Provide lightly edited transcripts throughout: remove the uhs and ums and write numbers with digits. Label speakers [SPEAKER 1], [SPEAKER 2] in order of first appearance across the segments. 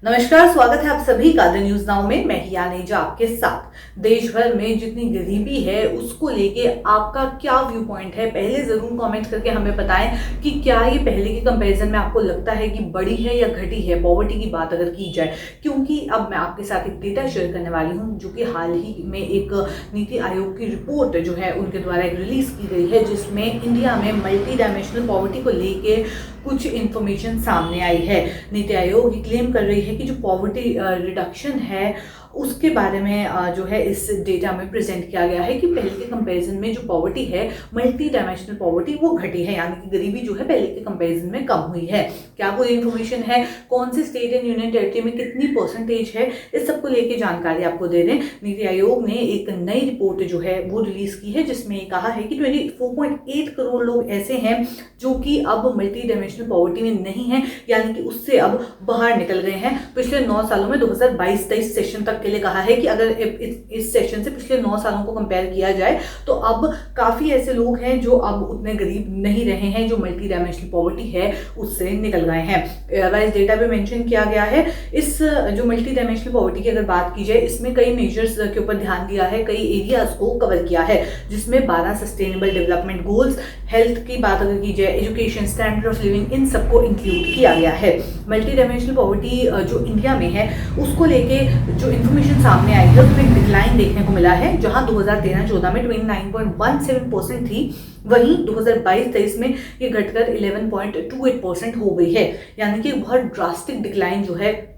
[SPEAKER 1] नमस्कार, स्वागत है आप सभी का द न्यूज नाउ में। मैं हिया नेजा आपके साथ। देश भर में जितनी गरीबी है उसको लेके आपका क्या व्यू पॉइंट है, पहले जरूर कमेंट करके हमें बताएं कि क्या ये पहले के कंपैरिजन में आपको लगता है कि बढ़ी है या घटी है पॉवर्टी की बात अगर की जाए। क्योंकि अब मैं आपके साथ एक डेटा शेयर करने वाली हूँ जो कि हाल ही में एक नीति आयोग की रिपोर्ट जो है उनके द्वारा एक रिलीज की गई है, जिसमें इंडिया में मल्टी डायमेंशनल पॉवर्टी को लेके कुछ इंफॉर्मेशन सामने आई है। नीति आयोग ये क्लेम कर रही है कि जो पॉवर्टी रिडक्शन है उसके बारे में जो है इस डेटा में प्रेजेंट किया गया है कि पहले के कंपैरिजन में जो पॉवर्टी है, मल्टी डायमेंशनल पॉवर्टी, वो घटी है, यानी कि गरीबी जो है पहले के कंपैरिजन में कम हुई है। क्या कोई इन्फॉर्मेशन है, कौन से स्टेट एंड यूनियन टेरिटरी में कितनी परसेंटेज है, इस सबको लेके जानकारी आपको दे दें। नीति आयोग ने एक नई रिपोर्ट जो है वो रिलीज की है, जिसमें कहा है कि 24.8 करोड़ लोग ऐसे हैं जो कि अब मल्टी डायमेंशनल पॉवर्टी में नहीं है, यानी कि उससे अब बाहर निकल गए हैं। पिछले 9 सालों में 2022-23 सेशन तक के लिए कहा है कि अगर इस सेशन से पिछले 9 सालों को कंपेयर किया जाए तो अब काफी ऐसे लोग हैं जो अब उतने गरीब नहीं रहे हैं, जो मल्टी डायमेंशनल पॉवर्टी है उससे निकल गए हैं। वाइज डेटा पे मेंशन किया गया है। इस जो मल्टी डायमेंशनल पॉवर्टी की अगर बात की जाए, इसमें कई मेजर्स के ऊपर ध्यान दिया है, कई एरियाज को कवर किया है, जिसमें 12 सस्टेनेबल डेवलपमेंट गोल्स, हेल्थ की बात अगर की जाए, एजुकेशन, स्टैंडर्ड ऑफ लिविंग, इन सबको इंक्लूड किया गया है। मल्टी डायमेंशनल पॉवर्टी जो इंडिया में है उसको लेके जो इन्फॉर्मेशन सामने आई है उसमें एक डिक्लाइन देखने को मिला है। जहां 2013-14 में 29.17% थी, वहीं 2022-23 में ये घटकर 11.28% हो गई है, यानी कि बहुत ड्रास्टिक डिक्लाइन जो है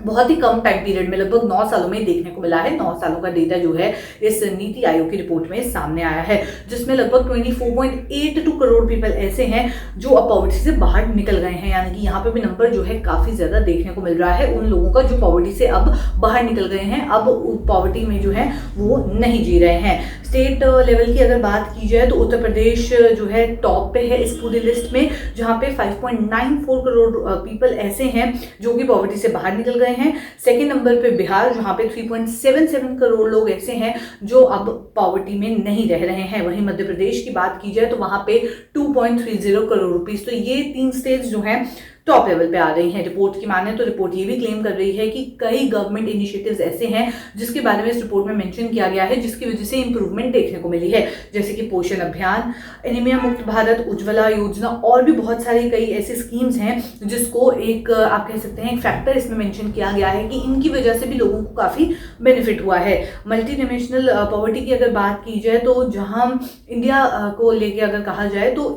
[SPEAKER 1] बहुत ही कम टाइम पीरियड में, लगभग 9 सालों में देखने को मिला है। 9 सालों का डेटा जो है इस नीति आयोग की रिपोर्ट में सामने आया है, जिसमें लगभग 24.82 करोड़ पीपल ऐसे हैं जो अब पॉवर्टी से बाहर निकल गए हैं, यानी कि यहाँ पे भी नंबर जो है काफी ज्यादा देखने को मिल रहा है उन लोगों का जो पॉवर्टी से अब बाहर निकल गए हैं, अब पॉवर्टी में जो है वो नहीं जी रहे हैं। स्टेट लेवल की अगर बात की जाए तो उत्तर प्रदेश जो है टॉप पे है इस पूरी लिस्ट में, जहाँ पे 5.94 करोड़ पीपल ऐसे हैं जो कि पॉवर्टी से बाहर निकल गए हैं। सेकेंड नंबर पे बिहार, जहाँ पे 3.77 करोड़ लोग ऐसे हैं जो अब पॉवर्टी में नहीं रह रहे हैं। वहीं मध्य प्रदेश की बात की जाए तो वहाँ पे 2.30 करोड़ रुपीज। तो ये 3 स्टेट्स जो हैं टॉप लेवल पे आ रही हैं। रिपोर्ट की माने तो रिपोर्ट ये भी क्लेम कर रही है कि कई गवर्नमेंट इनिशिएटिव्स ऐसे हैं जिसके बारे में इस रिपोर्ट में मेंशन किया गया है, जिसकी वजह से इंप्रूवमेंट देखने को मिली है, जैसे कि पोषण अभियान, एनीमिया मुक्त भारत, उज्ज्वला योजना और भी बहुत सारी कई ऐसी स्कीम्स हैं जिसको एक आप कह सकते हैं एक फैक्टर इसमें मेंशन किया गया है कि इनकी वजह से भी लोगों को काफी बेनिफिट हुआ है। मल्टी डायमेंशनल पॉवर्टी की अगर बात की जाए तो जहां इंडिया को लेके अगर कहा जाए तो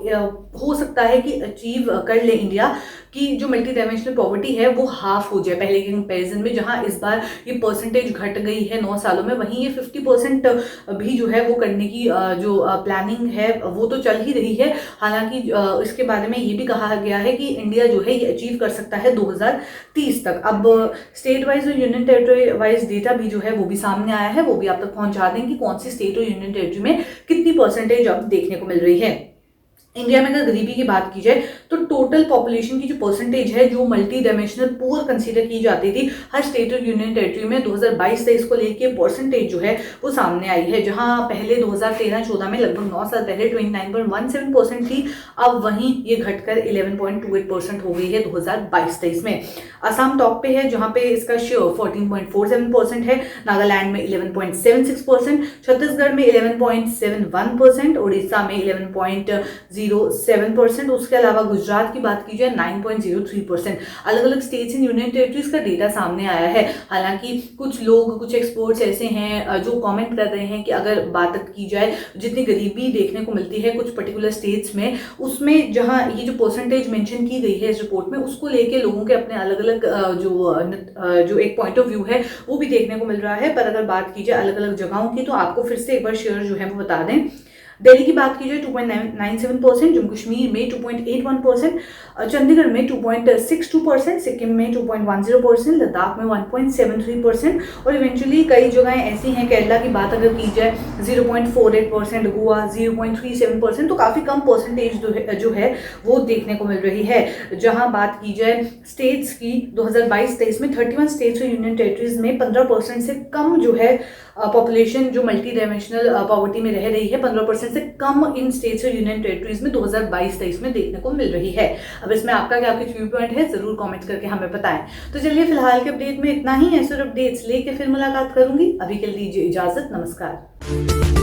[SPEAKER 1] हो सकता है कि अचीव कर ले इंडिया कि जो मल्टी डायमेंशनल पॉवर्टी है वो हाफ हो जाए पहले के कंपैरिजन में। जहां इस बार ये परसेंटेज घट गई है 9 सालों में, वहीं ये 50% भी जो है वो करने की जो प्लानिंग है वो तो चल ही रही है। हालांकि इसके बारे में ये भी कहा गया है कि इंडिया जो है ये अचीव कर सकता है 2030 तक। अब स्टेट वाइज और यूनियन टेरिटरी वाइज डेटा भी जो है वो भी सामने आया है, वो भी आप तक पहुंचा दें कि कौन सी स्टेट और यूनियन टेरिटरी में कितनी परसेंटेज अब देखने को मिल रही है। इंडिया में अगर गरीबी की बात की जाए तो टोटल पॉपुलेशन की जो परसेंटेज है जो मल्टी डायमेंशनल पुअर कंसीडर की जाती थी हर स्टेट और यूनियन टेरिटरी में, 2022-23 को लेके परसेंटेज जो है वो सामने आई है। जहां पहले 2013-14 में लगभग 9 साल पहले 29.17% थी, अब वहीं ये घटकर 11.28% हो गई है 2022-23 में। असम टॉप पे है जहां पे इसका शेयर 14.47% है, नागालैंड में 11.76%, छत्तीसगढ़ में 11.71%, उड़ीसा में 11.07%, उसके अलावा गुजरात की बात की जाए 9.03%। अलग अलग स्टेट्स एंड यूनियन टेरिटरीज का डेटा सामने आया है। हालांकि कुछ लोग, कुछ एक्सपर्ट्स ऐसे हैं जो कमेंट कर रहे हैं कि अगर बात की जाए जितनी गरीबी देखने को मिलती है कुछ पर्टिकुलर स्टेट्स में, उसमें जहां ये जो परसेंटेज मेंशन की गई है इस रिपोर्ट में, उसको लेके लोगों के अपने अलग अलग जो एक पॉइंट ऑफ व्यू है वो भी देखने को मिल रहा है। पर अगर बात की जाए अलग अलग जगहों की तो आपको फिर से एक बार शेयर जो है वो बता दें। दिल्ली की बात की जाए 2.97%, जम्मू कश्मीर में 2.81%, चंडीगढ़ में 2.62%, सिक्किम में 2.10%, लद्दाख में 1.73% और इवेंचुअली कई जगहें ऐसी हैं, केरला की बात अगर की जाए 0.48%, गोवा 0.37%, तो काफ़ी कम परसेंटेज जो है वो देखने को मिल रही है। जहां बात की जाए स्टेट्स की 2022-23 में 31 स्टेट्स और यूनियन टेरिटरीज में 15% से कम जो है पॉपुलेशन जो मल्टी डायमेंशनल पॉवर्टी में रह रही है, 15% से कम इन स्टेट्स और यूनियन टेरिटरीज में 2022-23 में देखने को मिल रही है। अब इसमें आपका क्या कुछ व्यू पॉइंट है, जरूर कमेंट करके हमें बताएं। तो चलिए फिलहाल के अपडेट में इतना ही है। ऐसे अपडेट्स लेके फिर मुलाकात करूंगी। अभी के लिए दीजिए इजाजत, नमस्कार।